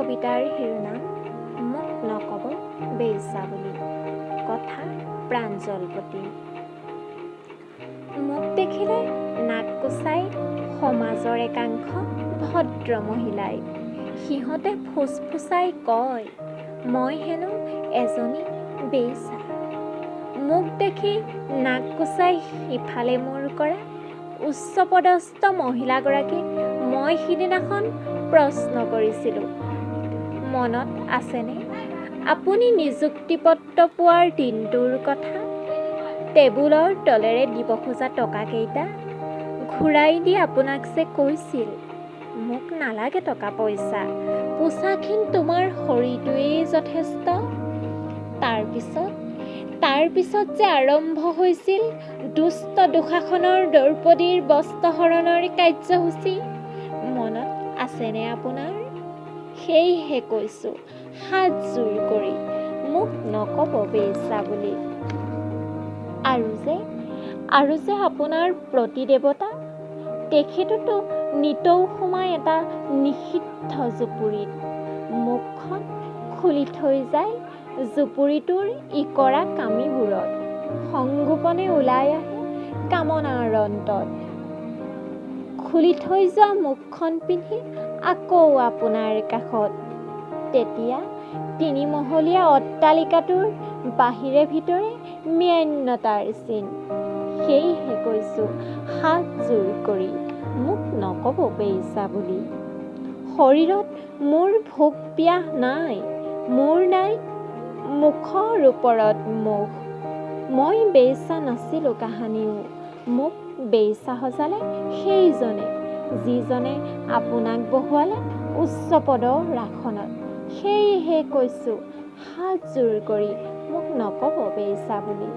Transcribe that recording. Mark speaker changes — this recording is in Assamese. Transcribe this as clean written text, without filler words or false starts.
Speaker 1: কবিতাৰ শিৰোনাম মোক নকব বেইছা বুলি। কথা প্ৰাঞ্জলপতি। মোক দেখিলে নাক কোচাই সমাজৰ একাংশ ভদ্ৰ মহিলাই। সিহঁতে ফুচফুচাই কয় মই হেনো এজনী বেইছা। মোক দেখি নাক কোচাই সিফালে মূৰ কৰা উচ্চপদস্থ মহিলাগৰাকীক মই সিদিনাখন প্ৰশ্ন কৰিছিলোঁ, মনত আছেনে আপুনি নিযুক্তিপত্ৰ পোৱাৰ দিনটোৰ কথা? টেবুলৰ তলেৰে দিব খোজা টকাকেইটা ঘূৰাই দি আপোনাক যে কৈছিল মোক নালাগে টকা পইচা, পোচাকহীন তোমাৰ শৰীৰটোৱেই যথেষ্ট। তাৰপিছত যে আৰম্ভ হৈছিল দুষ্ট দুঃশাসনৰ দ্ৰৌপদীৰ বস্ত্ৰহৰণৰ কাৰ্যসূচী, মনত আছেনে আপোনাৰ? সেয়েহে কৈছোঁ হাত জোৰ কৰি মোক নকব বেইছা বুলি। আৰু যে আপোনাৰ প্ৰতিদেৱতা, তেখেততো নিতৌ সোমাই এটা নিষিদ্ধ জুপুৰিত। মুখখন খুলি থৈ যায় জুপুৰিটোৰ ইকৰা কামিবোৰত, সংগোপনে ওলাই আহে কামনাৰ অন্তত। খুলি থৈ যোৱা মুখখন পিন্ধি আকৌ আপোনাৰ কাষত, তেতিয়া তিনিমহলীয়া অট্টালিকাটোৰ বাহিৰে ভিতৰে ম্যান্যতাৰ চিন। সেয়েহে কৈছোঁ হাত জোৰ কৰি মোক নকব বেইছা বুলি। শৰীৰত মোৰ ভোক পিয়াহ নাই, মোৰ নাই মুখৰ ওপৰত মুখ। মই বেইছা নাছিলোঁ কাহানিও, মোক বেইছা সজালে সেইজনে যিজনে আপোনাক বহুৱালে উচ্চপদৰ আসনত। সেয়েহে কৈছোঁ হাত জোৰ কৰি মোক নকব বেইছা বুলি।